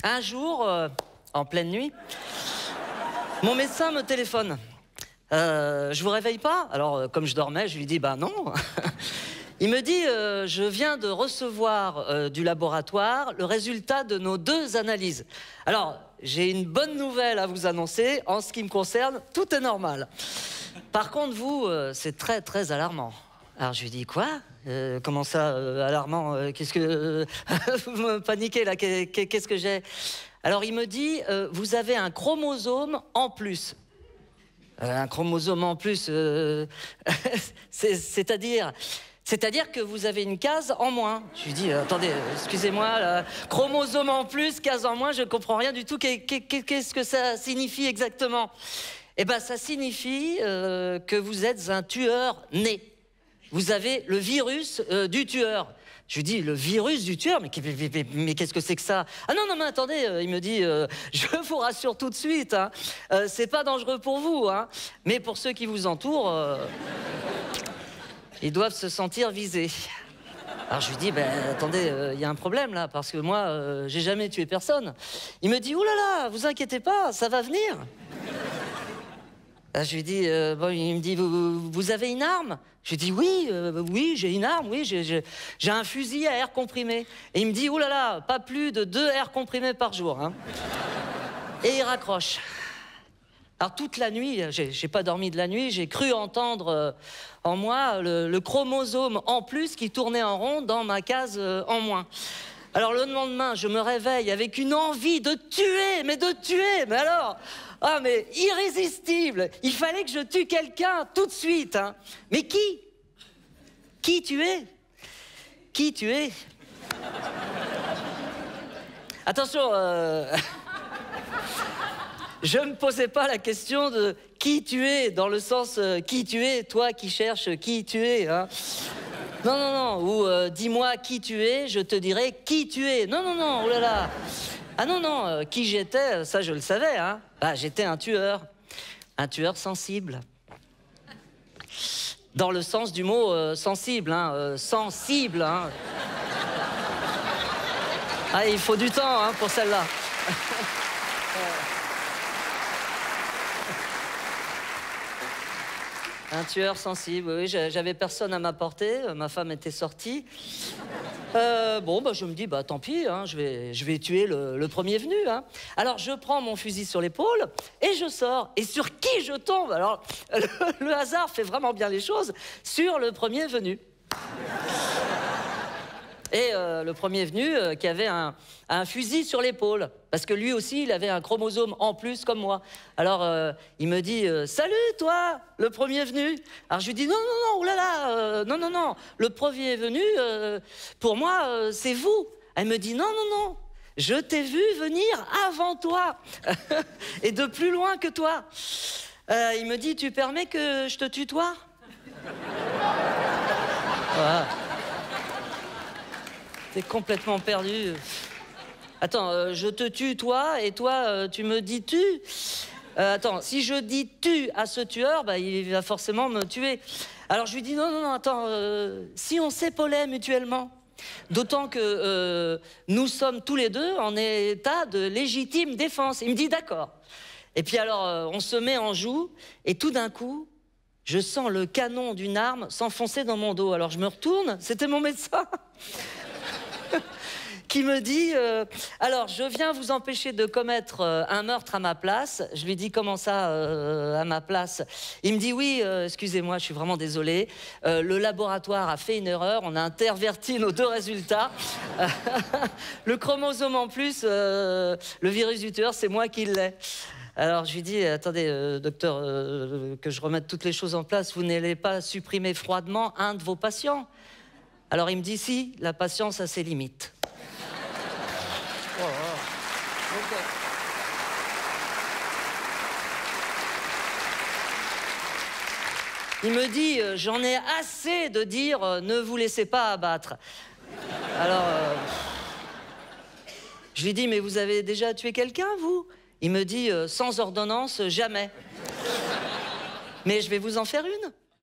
Un jour, en pleine nuit, mon médecin me téléphone. Je vous réveille pas? Alors, comme je dormais, je lui dis, bah non. Il me dit, je viens de recevoir du laboratoire le résultat de nos 2 analyses. Alors, j'ai une bonne nouvelle à vous annoncer. En ce qui me concerne, tout est normal. Par contre, vous, c'est très, très alarmant. Alors, je lui dis, quoi? Comment ça, alarmant? Qu'est-ce que... vous me paniquez, là. Qu'est-ce que j'ai? Alors, il me dit, vous avez un chromosome en plus. Un chromosome en plus, c'est-à-dire que vous avez une case en moins. Je lui dis, attendez, excusez-moi, chromosome en plus, case en moins, je ne comprends rien du tout. Qu'est-ce que ça signifie exactement? Eh bien, ça signifie que vous êtes un tueur né. Vous avez le virus du tueur. Je lui dis, le virus du tueur, mais qu'est-ce que c'est que ça? Ah non, non, mais attendez, il me dit, je vous rassure tout de suite, hein, c'est pas dangereux pour vous, hein, mais pour ceux qui vous entourent, ils doivent se sentir visés. Alors je lui dis, ben attendez, il y a un problème là, parce que moi, j'ai jamais tué personne. Il me dit, oulala, vous inquiétez pas, ça va venir. Là, je lui dis, bon, il me dit, vous avez une arme? Je lui dis, oui, oui, j'ai une arme, oui, j'ai un fusil à air comprimé. Et il me dit, oulala, pas plus de 2 airs comprimés par jour. Hein. Et il raccroche. Alors toute la nuit, j'ai pas dormi de la nuit, j'ai cru entendre en moi le chromosome en plus qui tournait en rond dans ma case en moins. Alors le lendemain, je me réveille avec une envie de tuer, mais alors, ah mais irrésistible. Il fallait que je tue quelqu'un tout de suite. Hein. Mais qui? Qui tuer? Qui tuer? Attention, je ne me posais pas la question de qui tuer, dans le sens qui tuer, toi qui cherches qui tuer. Hein. Non, non, non, ou dis-moi qui tu es, je te dirai qui tu es. Non, non, non, oh là là. Ah non, non, qui j'étais, ça je le savais, hein. Bah, j'étais un tueur sensible. Dans le sens du mot sensible, hein, sensible, hein. Ah, il faut du temps, hein, pour celle-là. Un tueur sensible, oui, j'avais personne à m'apporter, ma femme était sortie. Bon, bah, je me dis, bah, tant pis, hein, je vais tuer le premier venu. Hein. Alors, je prends mon fusil sur l'épaule et je sors. Et sur qui je tombe? Alors, le hasard fait vraiment bien les choses, sur le premier venu. Et le premier venu qui avait un fusil sur l'épaule, parce que lui aussi, il avait un chromosome en plus comme moi. Alors, il me dit, salut toi, le premier venu. Alors je lui dis, non, non, non, oulala, non, non, non, le premier venu, pour moi, c'est vous. Elle me dit, non, non, non, je t'ai vu venir avant toi, et de plus loin que toi. Il me dit, tu permets que je te tutoie? Voilà. T'es complètement perdu. Attends, je te tue, toi, et toi, tu me dis tu. Attends, si je dis tu à ce tueur, bah, il va forcément me tuer. Alors je lui dis, non, non, non, attends, si on s'épaulait mutuellement, d'autant que nous sommes tous les deux en état de légitime défense. Il me dit, d'accord. Et puis alors, on se met en joue, et tout d'un coup, je sens le canon d'une arme s'enfoncer dans mon dos. Alors je me retourne, c'était mon médecin. Qui me dit, alors je viens vous empêcher de commettre un meurtre à ma place. Je lui dis, comment ça, à ma place? Il me dit, oui, excusez-moi, je suis vraiment désolé. Le laboratoire a fait une erreur, on a interverti nos 2 résultats. Le chromosome en plus, le virus du tueur, c'est moi qui l'ai. Alors je lui dis, attendez, docteur, que je remette toutes les choses en place, vous n'allez pas supprimer froidement un de vos patients? Alors il me dit, si, la patience a ses limites. Oh, oh. Okay. Il me dit, j'en ai assez de dire, ne vous laissez pas abattre. Alors, je lui dis, mais vous avez déjà tué quelqu'un, vous? Il me dit, sans ordonnance, jamais. Mais je vais vous en faire une.